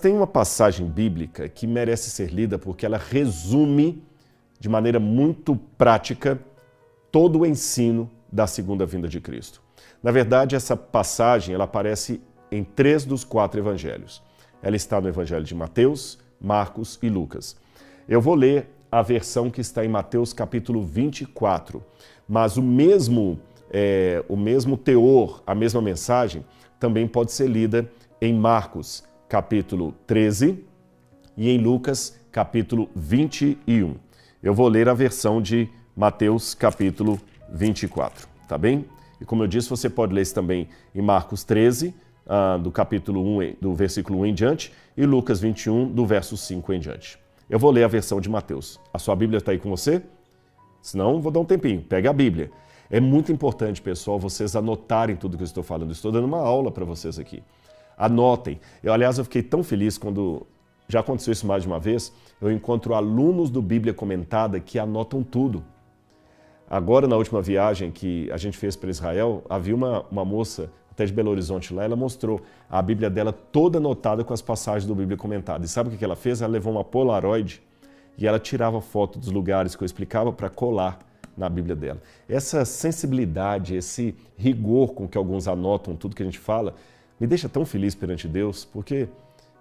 Tem uma passagem bíblica que merece ser lida porque ela resume de maneira muito prática todo o ensino da segunda vinda de Cristo. Na verdade, essa passagem ela aparece em 3 dos 4 evangelhos. Ela está no evangelho de Mateus, Marcos e Lucas. Eu vou ler a versão que está em Mateus capítulo 24, mas o mesmo teor, a mesma mensagem, também pode ser lida em Marcos capítulo 13 e em Lucas capítulo 21. Eu vou ler a versão de Mateus capítulo 24, tá bem? E como eu disse, você pode ler isso também em Marcos 13, do capítulo 1, do versículo 1 em diante, e Lucas 21, do verso 5 em diante. Eu vou ler a versão de Mateus. A sua Bíblia está aí com você? Senão, vou dar um tempinho. Pega a Bíblia. É muito importante, pessoal, vocês anotarem tudo que eu estou falando. Estou dando uma aula para vocês aqui. Anotem. Aliás, eu fiquei tão feliz quando, já aconteceu isso mais de uma vez, eu encontro alunos do Bíblia Comentada que anotam tudo. Agora, na última viagem que a gente fez para Israel, havia uma moça, até de Belo Horizonte lá, ela mostrou a Bíblia dela toda anotada com as passagens do Bíblia Comentada. E sabe o que ela fez? Ela levou uma Polaroid e ela tirava foto dos lugares que eu explicava para colar na Bíblia dela. Essa sensibilidade, esse rigor com que alguns anotam tudo que a gente fala, me deixa tão feliz perante Deus, porque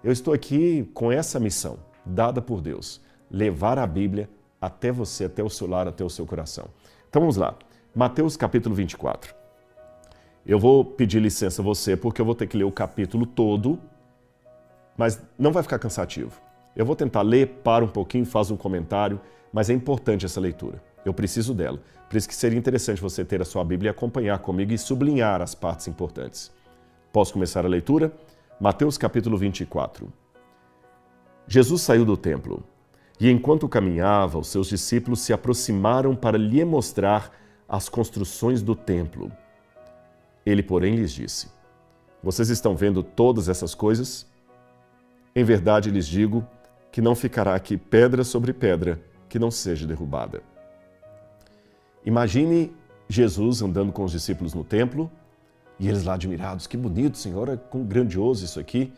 eu estou aqui com essa missão, dada por Deus, levar a Bíblia até você, até o seu lar, até o seu coração. Então vamos lá, Mateus capítulo 24. Eu vou pedir licença a você, porque eu vou ter que ler o capítulo todo, mas não vai ficar cansativo. Eu vou tentar ler, para um pouquinho, faz um comentário, mas é importante essa leitura. Eu preciso dela. Por isso que seria interessante você ter a sua Bíblia e acompanhar comigo e sublinhar as partes importantes. Posso começar a leitura? Mateus capítulo 24. Jesus saiu do templo e, enquanto caminhava, os seus discípulos se aproximaram para lhe mostrar as construções do templo. Ele, porém, lhes disse: Vocês estão vendo todas essas coisas? Em verdade lhes digo que não ficará aqui pedra sobre pedra que não seja derrubada. Imagine Jesus andando com os discípulos no templo, e eles lá admirados: que bonito, Senhor, é como grandioso isso aqui.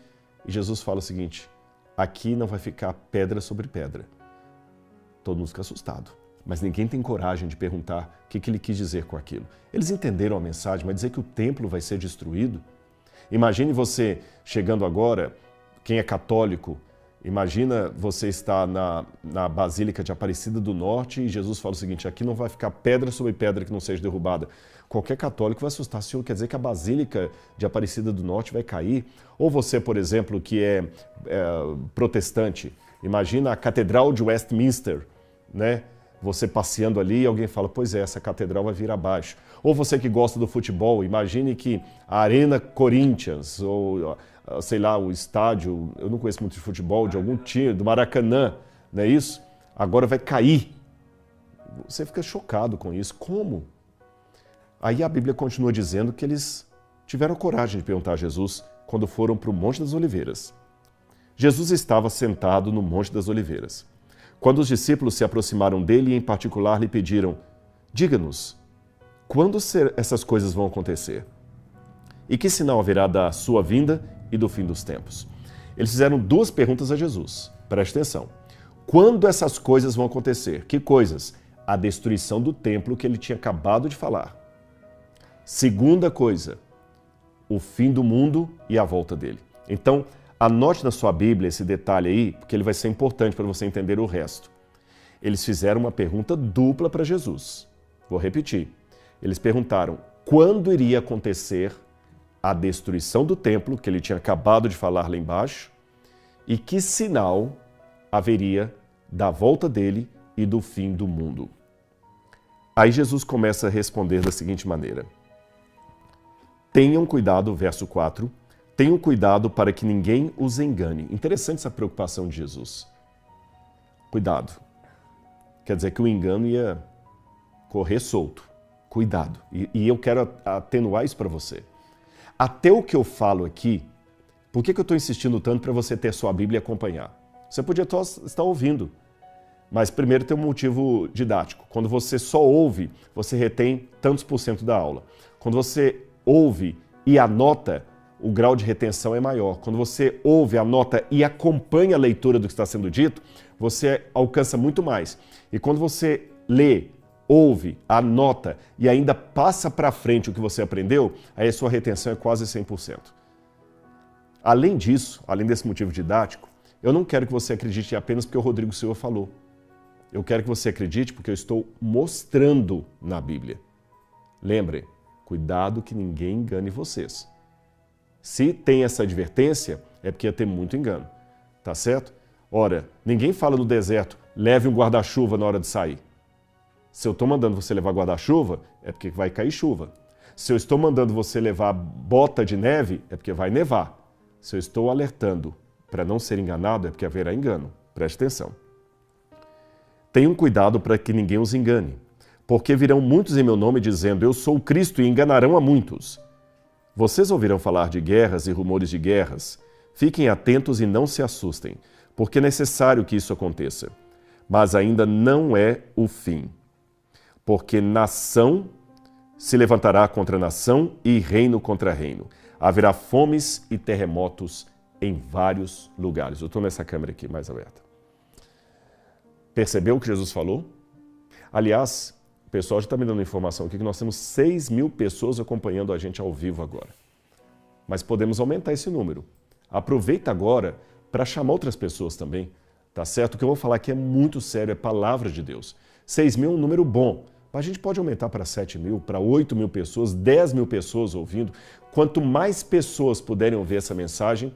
E Jesus fala o seguinte: aqui não vai ficar pedra sobre pedra. Todo mundo fica assustado, mas ninguém tem coragem de perguntar o que ele quis dizer com aquilo. Eles entenderam a mensagem, mas dizer que o templo vai ser destruído? Imagine você chegando agora, quem é católico, imagina você estar na Basílica de Aparecida do Norte e Jesus fala o seguinte: aqui não vai ficar pedra sobre pedra que não seja derrubada. Qualquer católico vai assustar. Senhor, quer dizer que a Basílica de Aparecida do Norte vai cair? Ou você, por exemplo, que é protestante, imagina a Catedral de Westminster, né? Você passeando ali e alguém fala: pois é, essa catedral vai vir abaixo. Ou você que gosta do futebol, imagine que a Arena Corinthians, ou sei lá, o estádio, eu não conheço muito de futebol, de algum time, do Maracanã, não é isso? Agora vai cair. Você fica chocado com isso. Como? Aí a Bíblia continua dizendo que eles tiveram coragem de perguntar a Jesus quando foram para o Monte das Oliveiras. Jesus estava sentado no Monte das Oliveiras. Quando os discípulos se aproximaram dele e, em particular, lhe pediram: diga-nos, quando essas coisas vão acontecer? E que sinal haverá da sua vinda e do fim dos tempos? Eles fizeram 2 perguntas a Jesus. Preste atenção. Quando essas coisas vão acontecer? Que coisas? A destruição do templo que ele tinha acabado de falar. Segunda coisa, o fim do mundo e a volta dele. Então, anote na sua Bíblia esse detalhe aí, porque ele vai ser importante para você entender o resto. Eles fizeram uma pergunta dupla para Jesus. Vou repetir. Eles perguntaram quando iria acontecer a destruição do templo, que ele tinha acabado de falar lá embaixo, e que sinal haveria da volta dele e do fim do mundo. Aí Jesus começa a responder da seguinte maneira: tenham cuidado, verso 4, tenham cuidado para que ninguém os engane. Interessante essa preocupação de Jesus. Cuidado. Quer dizer que o engano ia correr solto. Cuidado. E eu quero atenuar isso para você. Até o que eu falo aqui, por que eu estou insistindo tanto para você ter sua Bíblia e acompanhar? Você podia estar ouvindo, mas primeiro tem um motivo didático. Quando você só ouve, você retém tantos % da aula. Quando você ouve e anota, o grau de retenção é maior. Quando você ouve, anota e acompanha a leitura do que está sendo dito, você alcança muito mais. E quando você lê, ouve, anota e ainda passa para frente o que você aprendeu, aí a sua retenção é quase 100%. Além disso, além desse motivo didático, eu não quero que você acredite apenas porque o Rodrigo Silva falou. Eu quero que você acredite porque eu estou mostrando na Bíblia. Lembre, cuidado que ninguém engane vocês. Se tem essa advertência, é porque ia ter muito engano. Tá certo? Ora, ninguém fala no deserto, leve um guarda-chuva na hora de sair. Se eu estou mandando você levar guarda-chuva, é porque vai cair chuva. Se eu estou mandando você levar bota de neve, é porque vai nevar. Se eu estou alertando para não ser enganado, é porque haverá engano. Preste atenção. Tenham cuidado para que ninguém os engane, porque virão muitos em meu nome dizendo, eu sou o Cristo, e enganarão a muitos. Vocês ouvirão falar de guerras e rumores de guerras. Fiquem atentos e não se assustem, porque é necessário que isso aconteça. Mas ainda não é o fim. Porque nação se levantará contra nação e reino contra reino. Haverá fomes e terremotos em vários lugares. Eu estou nessa câmera aqui mais aberta. Percebeu o que Jesus falou? Aliás, o pessoal já está me dando informação aqui que nós temos 6.000 pessoas acompanhando a gente ao vivo agora. Mas podemos aumentar esse número. Aproveita agora para chamar outras pessoas também. Tá certo? O que eu vou falar aqui é muito sério, é palavra de Deus. 6.000 é um número bom. A gente pode aumentar para 7.000, para 8.000 pessoas, 10.000 pessoas ouvindo. Quanto mais pessoas puderem ouvir essa mensagem,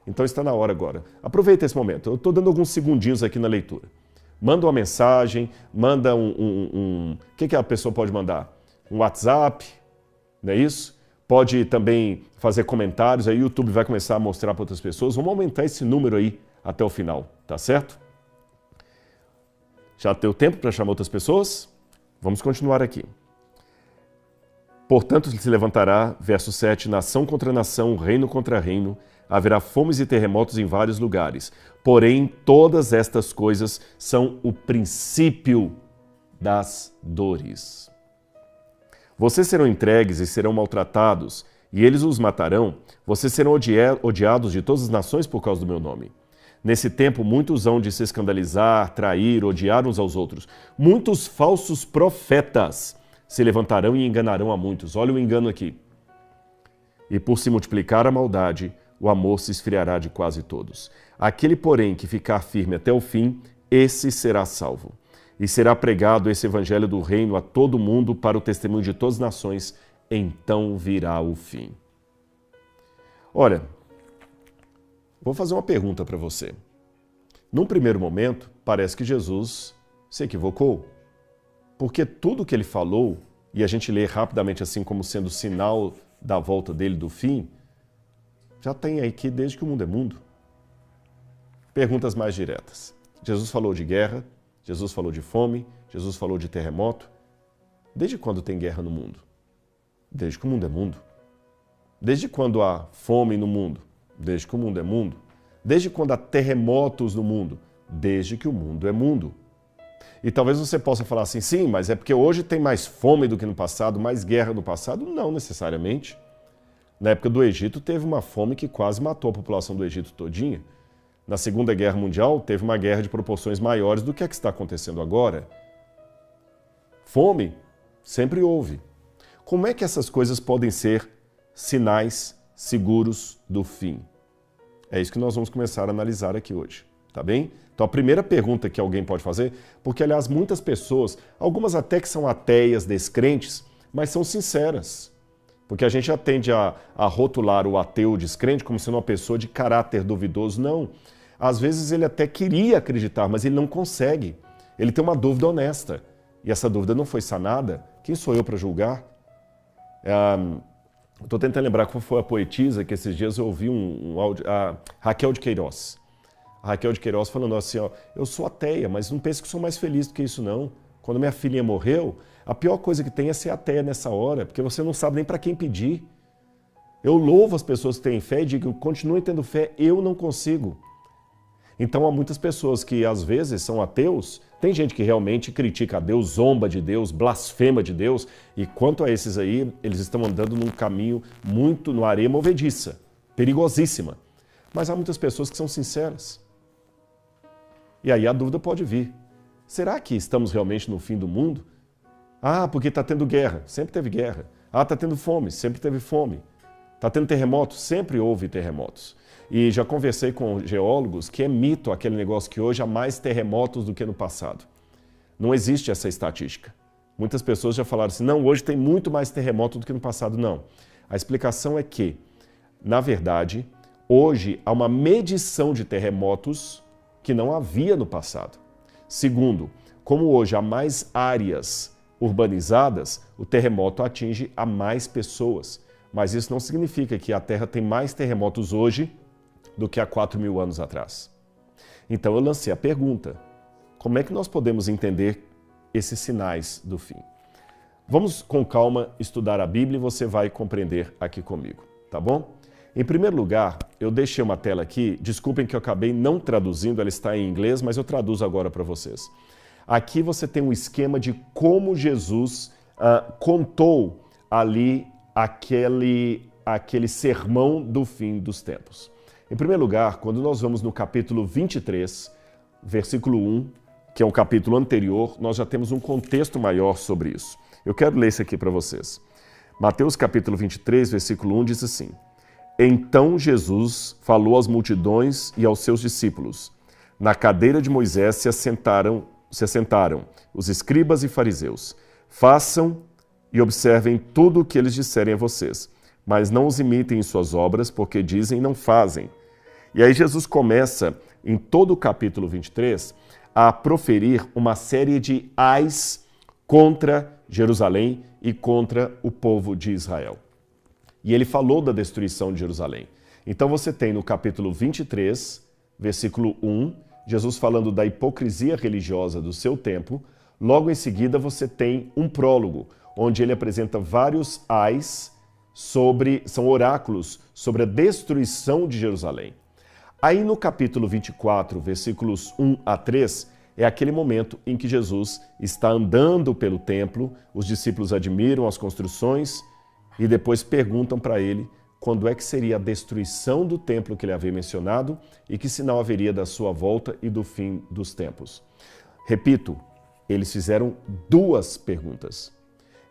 então está na hora agora. Aproveita esse momento. Eu estou dando alguns segundinhos aqui na leitura. Manda uma mensagem, manda O que a pessoa pode mandar? Um WhatsApp, não é isso? Pode também fazer comentários, aí o YouTube vai começar a mostrar para outras pessoas. Vamos aumentar esse número aí até o final, tá certo? Já deu tempo para chamar outras pessoas? Vamos continuar aqui. Portanto, se levantará, verso 7, nação contra nação, reino contra reino, haverá fomes e terremotos em vários lugares. Porém, todas estas coisas são o princípio das dores. Vocês serão entregues e serão maltratados, e eles os matarão. Vocês serão odiados de todas as nações por causa do meu nome. Nesse tempo, muitos hão de se escandalizar, trair, odiar uns aos outros. Muitos falsos profetas se levantarão e enganarão a muitos. Olha o engano aqui. E por se multiplicar a maldade, o amor se esfriará de quase todos. Aquele, porém, que ficar firme até o fim, esse será salvo. E será pregado esse evangelho do reino a todo mundo para o testemunho de todas as nações, então virá o fim. Olha, vou fazer uma pergunta para você. Num primeiro momento, parece que Jesus se equivocou, porque tudo que ele falou, e a gente lê rapidamente assim como sendo sinal da volta dele do fim, já tem aqui desde que o mundo é mundo. Perguntas mais diretas. Jesus falou de guerra, Jesus falou de fome, Jesus falou de terremoto. Desde quando tem guerra no mundo? Desde que o mundo é mundo. Desde quando há fome no mundo? Desde que o mundo é mundo. Desde quando há terremotos no mundo? Desde que o mundo é mundo. E talvez você possa falar assim, sim, mas é porque hoje tem mais fome do que no passado, mais guerra no passado? Não necessariamente. Na época do Egito teve uma fome que quase matou a população do Egito todinha. Na Segunda Guerra Mundial teve uma guerra de proporções maiores do que a que está acontecendo agora. Fome sempre houve. Como é que essas coisas podem ser sinais seguros do fim? É isso que nós vamos começar a analisar aqui hoje, tá bem? Então a primeira pergunta que alguém pode fazer, porque aliás muitas pessoas, algumas até que são ateias, descrentes, mas são sinceras. Porque a gente já tende a rotular o ateu descrente como sendo uma pessoa de caráter duvidoso. Não. Às vezes ele até queria acreditar, mas ele não consegue. Ele tem uma dúvida honesta. E essa dúvida não foi sanada. Quem sou eu para julgar? Estou tentando lembrar qual foi a poetisa que esses dias eu ouvi um áudio, a Raquel de Queiroz. A Raquel de Queiroz falando assim, ó, eu sou ateia, mas não pense que sou mais feliz do que isso não. Quando minha filhinha morreu, a pior coisa que tem é ser ateia nessa hora, porque você não sabe nem para quem pedir. Eu louvo as pessoas que têm fé e digo, continuem tendo fé, eu não consigo. Então há muitas pessoas que às vezes são ateus, tem gente que realmente critica a Deus, zomba de Deus, blasfema de Deus, e quanto a esses aí, eles estão andando num caminho muito no areia movediça, perigosíssima. Mas há muitas pessoas que são sinceras. E aí a dúvida pode vir. Será que estamos realmente no fim do mundo? Ah, porque está tendo guerra. Sempre teve guerra. Ah, está tendo fome. Sempre teve fome. Está tendo terremotos. Sempre houve terremotos. E já conversei com geólogos que é mito aquele negócio que hoje há mais terremotos do que no passado. Não existe essa estatística. Muitas pessoas já falaram assim, não, hoje tem muito mais terremoto do que no passado. Não. A explicação é que, na verdade, hoje há uma medição de terremotos que não havia no passado. Segundo, como hoje há mais áreas urbanizadas, o terremoto atinge a mais pessoas. Mas isso não significa que a Terra tem mais terremotos hoje do que há 4.000 anos atrás. Então eu lancei a pergunta, como é que nós podemos entender esses sinais do fim? Vamos com calma estudar a Bíblia e você vai compreender aqui comigo, tá bom? Em primeiro lugar, eu deixei uma tela aqui, desculpem que eu acabei não traduzindo, ela está em inglês, mas eu traduzo agora para vocês. Aqui você tem um esquema de como Jesus contou ali aquele sermão do fim dos tempos. Em primeiro lugar, quando nós vamos no capítulo 23, versículo 1, que é um capítulo anterior, nós já temos um contexto maior sobre isso. Eu quero ler isso aqui para vocês. Mateus capítulo 23, versículo 1 diz assim: Então Jesus falou às multidões e aos seus discípulos. Na cadeira de Moisés se assentaram os escribas e fariseus. Façam e observem tudo o que eles disserem a vocês, mas não os imitem em suas obras, porque dizem e não fazem. E aí Jesus começa, em todo o capítulo 23, a proferir uma série de ais contra Jerusalém e contra o povo de Israel. E ele falou da destruição de Jerusalém. Então você tem no capítulo 23, versículo 1, Jesus falando da hipocrisia religiosa do seu tempo. Logo em seguida você tem um prólogo, onde ele apresenta vários ais são oráculos sobre a destruição de Jerusalém. Aí no capítulo 24, versículos 1 a 3, é aquele momento em que Jesus está andando pelo templo, os discípulos admiram as construções e depois perguntam para ele quando é que seria a destruição do templo que ele havia mencionado e que sinal haveria da sua volta e do fim dos tempos. Repito, eles fizeram duas perguntas.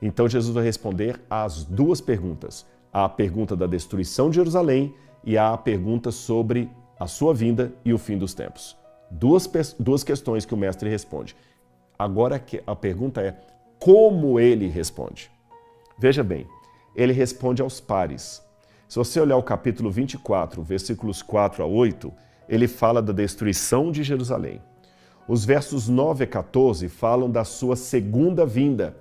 Então Jesus vai responder às duas perguntas. A pergunta da destruição de Jerusalém e a pergunta sobre a sua vinda e o fim dos tempos. Duas questões que o mestre responde. Agora a pergunta é como ele responde. Veja bem, ele responde aos pares. Se você olhar o capítulo 24, versículos 4 a 8, ele fala da destruição de Jerusalém. Os versos 9 a 14 falam da sua segunda vinda.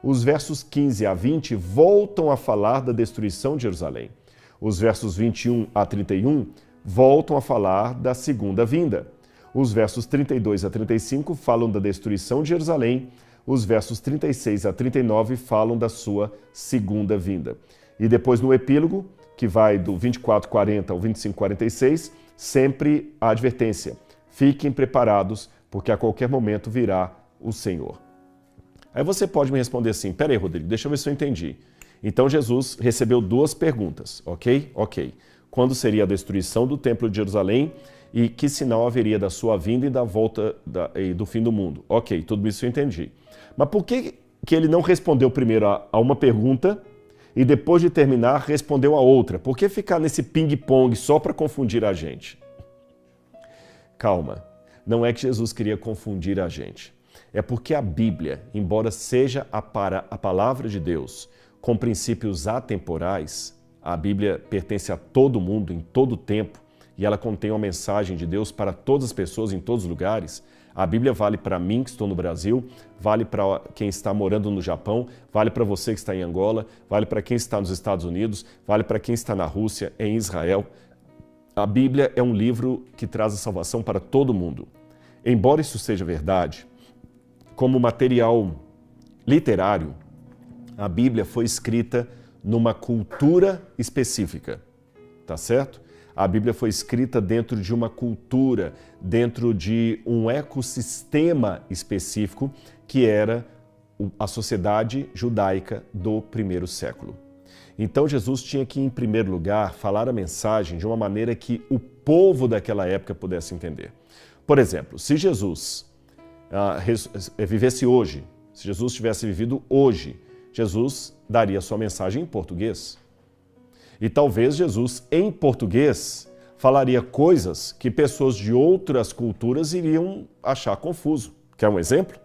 Os versos 15 a 20 voltam a falar da destruição de Jerusalém. Os versos 21 a 31 voltam a falar da segunda vinda. Os versos 32 a 35 falam da destruição de Jerusalém. Os versos 36 a 39 falam da sua segunda vinda. E depois no epílogo, que vai do 24:40 ao 25:46, sempre a advertência: fiquem preparados, porque a qualquer momento virá o Senhor. Aí você pode me responder assim: peraí, Rodrigo, deixa eu ver se eu entendi. Então Jesus recebeu duas perguntas, ok? Ok. Quando seria a destruição do Templo de Jerusalém e que sinal haveria da sua vinda e da volta e do fim do mundo? Ok, tudo isso eu entendi. Mas por que ele não respondeu primeiro a uma pergunta e depois de terminar respondeu a outra? Por que ficar nesse ping-pong só para confundir a gente? Calma, não é que Jesus queria confundir a gente. É porque a Bíblia, embora seja a palavra de Deus com princípios atemporais, a Bíblia pertence a todo mundo, em todo tempo, e ela contém uma mensagem de Deus para todas as pessoas, em todos os lugares. A Bíblia vale para mim, que estou no Brasil, vale para quem está morando no Japão, vale para você que está em Angola, vale para quem está nos Estados Unidos, vale para quem está na Rússia, em Israel. A Bíblia é um livro que traz a salvação para todo mundo. Embora isso seja verdade, como material literário, a Bíblia foi escrita numa cultura específica, tá certo? A Bíblia foi escrita dentro de uma cultura, dentro de um ecossistema específico que era a sociedade judaica do primeiro século. Então Jesus tinha que, em primeiro lugar, falar a mensagem de uma maneira que o povo daquela época pudesse entender. Por exemplo, se Jesus vivesse hoje, se Jesus tivesse vivido hoje, Jesus daria sua mensagem em português. E talvez Jesus, em português, falaria coisas que pessoas de outras culturas iriam achar confuso. Quer um exemplo?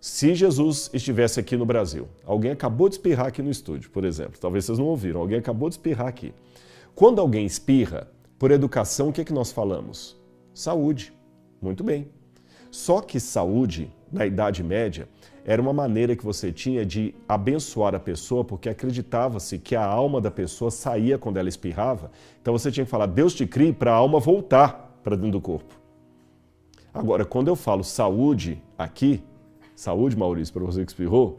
Se Jesus estivesse aqui no Brasil, alguém acabou de espirrar aqui no estúdio, por exemplo, talvez vocês não ouviram, alguém acabou de espirrar aqui. Quando alguém espirra, por educação, o que é que nós falamos? Saúde. Muito bem. Só que saúde, na Idade Média, era uma maneira que você tinha de abençoar a pessoa, porque acreditava-se que a alma da pessoa saía quando ela espirrava. Então você tinha que falar, Deus te crie para a alma voltar para dentro do corpo. Agora, quando eu falo saúde aqui, saúde, Maurício, para você que espirrou,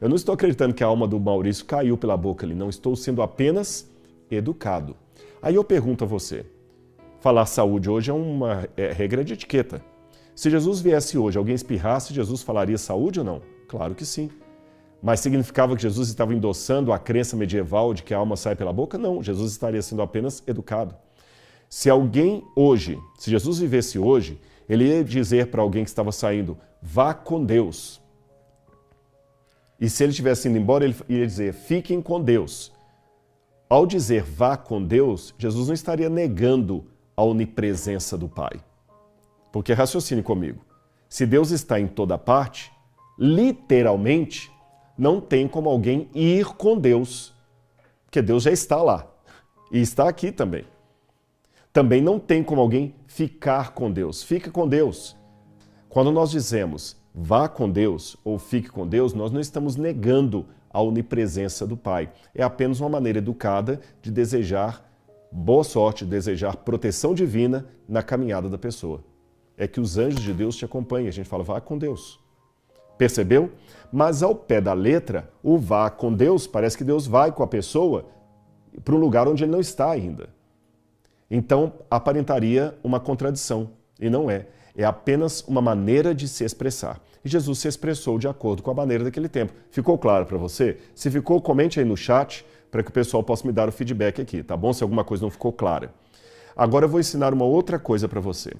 eu não estou acreditando que a alma do Maurício caiu pela boca ali, não, estou sendo apenas educado. Aí eu pergunto a você, falar saúde hoje é uma regra de etiqueta. Se Jesus viesse hoje, alguém espirrasse, Jesus falaria saúde ou não? Claro que sim. Mas significava que Jesus estava endossando a crença medieval de que a alma sai pela boca? Não, Jesus estaria sendo apenas educado. Se alguém hoje, se Jesus vivesse hoje, ele ia dizer para alguém que estava saindo, vá com Deus. E se ele estivesse indo embora, ele ia dizer, fiquem com Deus. Ao dizer vá com Deus, Jesus não estaria negando a onipresença do Pai. Porque raciocine comigo, se Deus está em toda parte, literalmente, não tem como alguém ir com Deus, porque Deus já está lá e está aqui também. Também não tem como alguém ficar com Deus, fica com Deus. Quando nós dizemos vá com Deus ou fique com Deus, nós não estamos negando a onipresença do Pai. É apenas uma maneira educada de desejar boa sorte, desejar proteção divina na caminhada da pessoa. É que os anjos de Deus te acompanhem. A gente fala, vá com Deus. Percebeu? Mas ao pé da letra, o vá com Deus, parece que Deus vai com a pessoa para um lugar onde ele não está ainda. Então, aparentaria uma contradição. E não é. É apenas uma maneira de se expressar. E Jesus se expressou de acordo com a maneira daquele tempo. Ficou claro para você? Se ficou, comente aí no chat para que o pessoal possa me dar o feedback aqui, tá bom? Se alguma coisa não ficou clara. Agora eu vou ensinar uma outra coisa para você.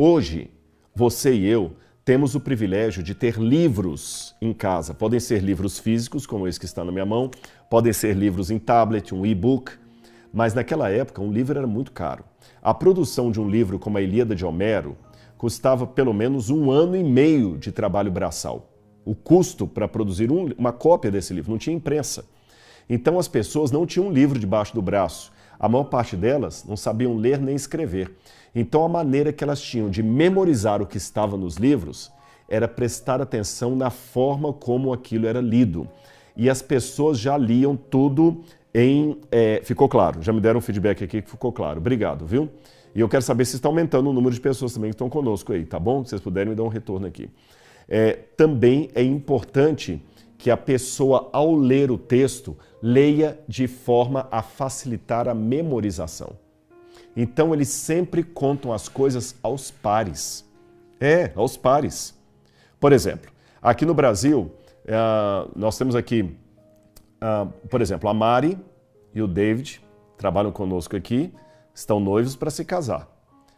Hoje, você e eu temos o privilégio de ter livros em casa. Podem ser livros físicos, como esse que está na minha mão, podem ser livros em tablet, um e-book, mas naquela época um livro era muito caro. A produção de um livro como a Ilíada de Homero custava pelo menos 1 ano e meio de trabalho braçal. O custo para produzir uma cópia desse livro, não tinha imprensa. Então as pessoas não tinham um livro debaixo do braço. A maior parte delas não sabiam ler nem escrever. Então a maneira que elas tinham de memorizar o que estava nos livros era prestar atenção na forma como aquilo era lido. E as pessoas já liam tudo em... ficou claro, já me deram um feedback aqui que ficou claro. Obrigado, viu? E eu quero saber se está aumentando o número de pessoas também que estão conosco aí, tá bom? Se vocês puderem me dar um retorno aqui. Também é importante que a pessoa, ao ler o texto, leia de forma a facilitar a memorização. Então, eles sempre contam as coisas aos pares. Aos pares. Por exemplo, aqui no Brasil, nós temos aqui, por exemplo, a Mari e o David trabalham conosco aqui, estão noivos para se casar.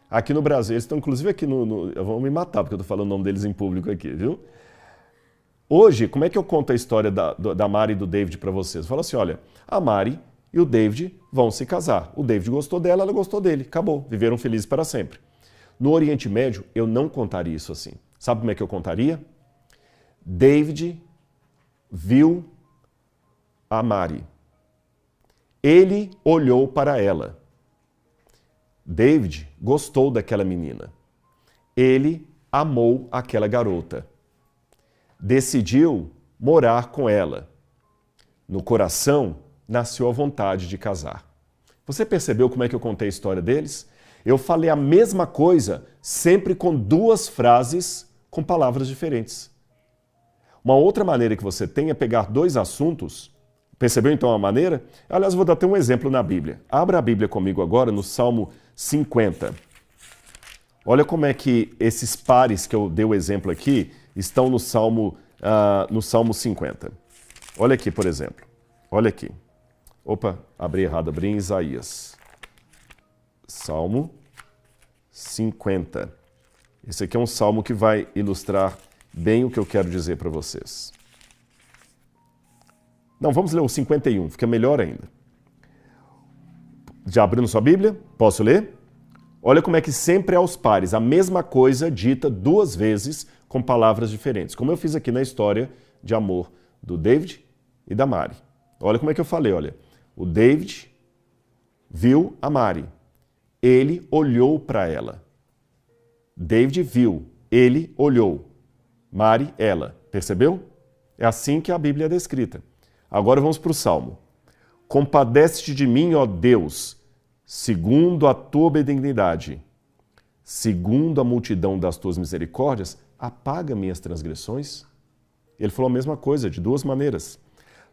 Aqui no Brasil, eles estão inclusive aqui vão me matar porque eu estou falando o nome deles em público aqui, viu? Hoje, como é que eu conto a história da Mari e do David para vocês? Eu falo assim, olha, a Mari e o David vão se casar. O David gostou dela, ela gostou dele. Acabou, viveram felizes para sempre. No Oriente Médio, eu não contaria isso assim. Sabe como é que eu contaria? David viu a Mari. Ele olhou para ela. David gostou daquela menina. Ele amou aquela garota. Decidiu morar com ela. No coração, nasceu a vontade de casar. Você percebeu como é que eu contei a história deles? Eu falei a mesma coisa, sempre com 2 frases com palavras diferentes. Uma outra maneira que você tem é pegar 2 assuntos. Percebeu então a maneira? Aliás, vou dar até um exemplo na Bíblia. Abra a Bíblia comigo agora no Salmo 50. Olha como é que esses pares que eu dei o exemplo aqui estão no Salmo 50. Olha aqui, por exemplo. Olha aqui. Opa, abri errado, abri em Isaías. Salmo 50. Esse aqui é um salmo que vai ilustrar bem o que eu quero dizer para vocês. Não, vamos ler o 51, fica melhor ainda. Já abrindo sua Bíblia? Posso ler? Olha como é que sempre é aos pares, a mesma coisa dita duas vezes com palavras diferentes. Como eu fiz aqui na história de amor do David e da Mari. Olha como é que eu falei, olha. O David viu a Mari. Ele olhou para ela. David viu. Ele olhou. Mari, ela. Percebeu? É assim que a Bíblia é descrita. Agora vamos para o Salmo. Compadece-te de mim, ó Deus, segundo a tua benignidade. Segundo a multidão das tuas misericórdias, apaga minhas transgressões. Ele falou a mesma coisa, de duas maneiras.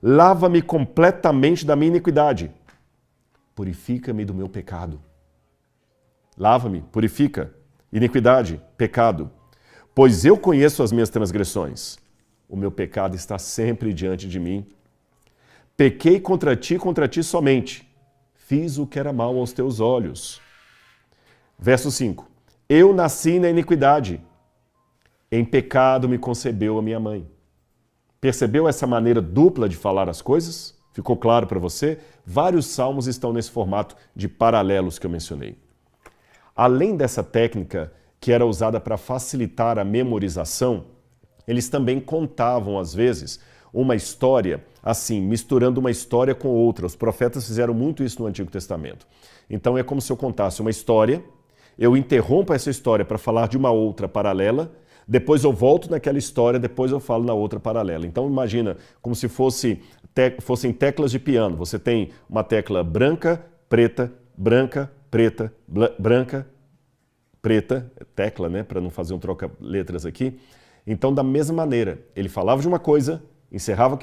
Lava-me completamente da minha iniquidade. Purifica-me do meu pecado. Lava-me, purifica. Iniquidade, pecado. Pois eu conheço as minhas transgressões. O meu pecado está sempre diante de mim. Pequei contra ti somente. Fiz o que era mal aos teus olhos. Verso 5. Eu nasci na iniquidade. Em pecado me concebeu a minha mãe. Percebeu essa maneira dupla de falar as coisas? Ficou claro para você? Vários salmos estão nesse formato de paralelos que eu mencionei. Além dessa técnica que era usada para facilitar a memorização, eles também contavam, às vezes, uma história, assim, misturando uma história com outra. Os profetas fizeram muito isso no Antigo Testamento. Então é como se eu contasse uma história, eu interrompo essa história para falar de uma outra paralela, depois eu volto naquela história, depois eu falo na outra paralela. Então imagina como se fossem teclas de piano. Você tem uma tecla branca, preta, branca, preta, branca, preta, tecla, né, para não fazer um troca-letras aqui. Então, da mesma maneira, ele falava de uma coisa, encerrava,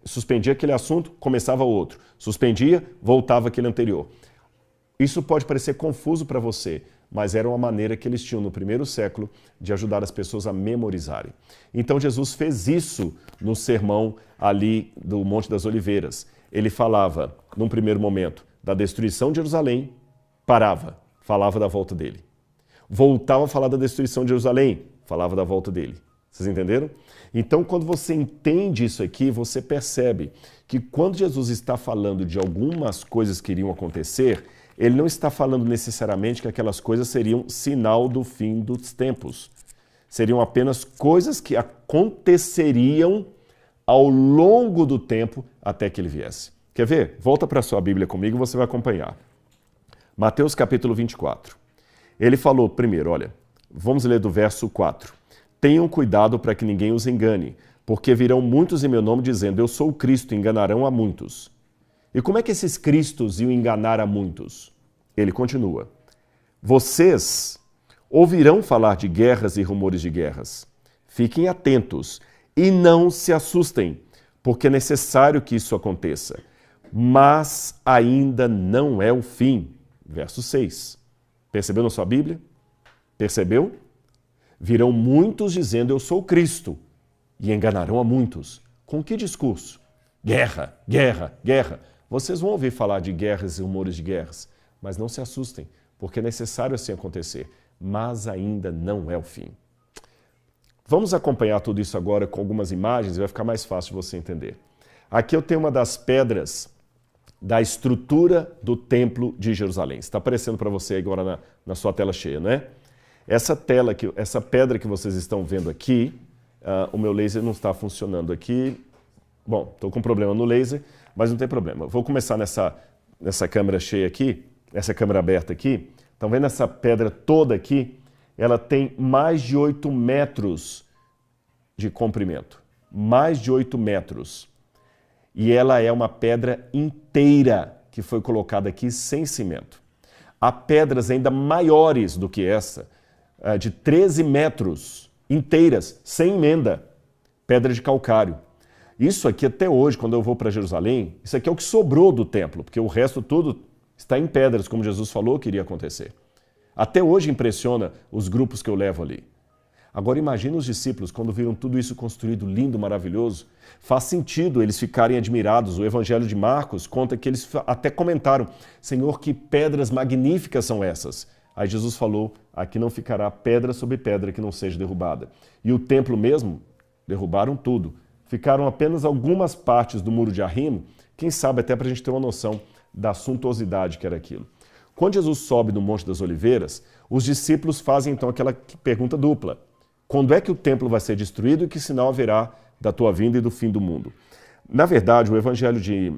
suspendia aquele assunto, começava outro. Suspendia, voltava aquele anterior. Isso pode parecer confuso para você, mas era uma maneira que eles tinham no primeiro século de ajudar as pessoas a memorizarem. Então Jesus fez isso no sermão ali do Monte das Oliveiras. Ele falava, num primeiro momento, da destruição de Jerusalém, parava, falava da volta dele. Voltava a falar da destruição de Jerusalém, falava da volta dele. Vocês entenderam? Então, quando você entende isso aqui, você percebe que quando Jesus está falando de algumas coisas que iriam acontecer, ele não está falando necessariamente que aquelas coisas seriam sinal do fim dos tempos. Seriam apenas coisas que aconteceriam ao longo do tempo até que ele viesse. Quer ver? Volta para a sua Bíblia comigo e você vai acompanhar. Mateus capítulo 24. Ele falou primeiro, olha, vamos ler do verso 4. Tenham cuidado para que ninguém os engane, porque virão muitos em meu nome dizendo, eu sou o Cristo, e enganarão a muitos. E como é que esses Cristos iam enganar a muitos? Ele continua. Vocês ouvirão falar de guerras e rumores de guerras. Fiquem atentos e não se assustem, porque é necessário que isso aconteça. Mas ainda não é o fim. Verso 6. Percebeu na sua Bíblia? Percebeu? Virão muitos dizendo, eu sou o Cristo, e enganarão a muitos. Com que discurso? Guerra, guerra, guerra. Vocês vão ouvir falar de guerras e rumores de guerras, mas não se assustem, porque é necessário assim acontecer. Mas ainda não é o fim. Vamos acompanhar tudo isso agora com algumas imagens e vai ficar mais fácil de você entender. Aqui eu tenho uma das pedras da estrutura do Templo de Jerusalém. Está aparecendo para você agora na sua tela cheia, não é? Essa pedra que vocês estão vendo aqui, o meu laser não está funcionando aqui. Bom, estou com problema no laser, mas não tem problema. Vou começar nessa câmera cheia aqui, essa câmera aberta aqui. Estão vendo essa pedra toda aqui? Ela tem mais de 8 metros de comprimento. Mais de 8 metros. E ela é uma pedra inteira que foi colocada aqui sem cimento. Há pedras ainda maiores do que essa, de 13 metros, inteiras, sem emenda. Pedra de calcário. Isso aqui até hoje, quando eu vou para Jerusalém, isso aqui é o que sobrou do templo, porque o resto tudo está em pedras, como Jesus falou que iria acontecer. Até hoje impressiona os grupos que eu levo ali. Agora imagina os discípulos quando viram tudo isso construído lindo, maravilhoso. Faz sentido eles ficarem admirados. O Evangelho de Marcos conta que eles até comentaram: Senhor, que pedras magníficas são essas? Aí Jesus falou: aqui não ficará pedra sobre pedra que não seja derrubada. E o templo mesmo, derrubaram tudo. Ficaram apenas algumas partes do muro de arrimo, quem sabe até para a gente ter uma noção da suntuosidade que era aquilo. Quando Jesus sobe no Monte das Oliveiras, os discípulos fazem então aquela pergunta dupla: quando é que o templo vai ser destruído e que sinal haverá da tua vinda e do fim do mundo? Na verdade, o Evangelho de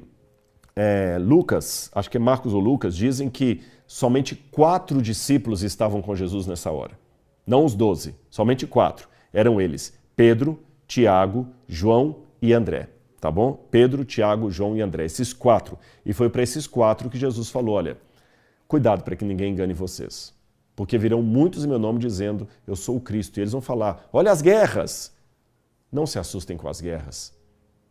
Lucas, acho que é Marcos ou Lucas, dizem que somente 4 discípulos estavam com Jesus nessa hora. Não os 12, somente 4. Eram eles: Pedro, Tiago, João e André. Tá bom? Pedro, Tiago, João e André. Esses 4. E foi para esses 4 que Jesus falou: olha, cuidado para que ninguém engane vocês. Porque virão muitos em meu nome dizendo: eu sou o Cristo. E eles vão falar: olha as guerras. Não se assustem com as guerras.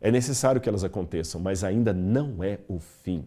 É necessário que elas aconteçam, mas ainda não é o fim.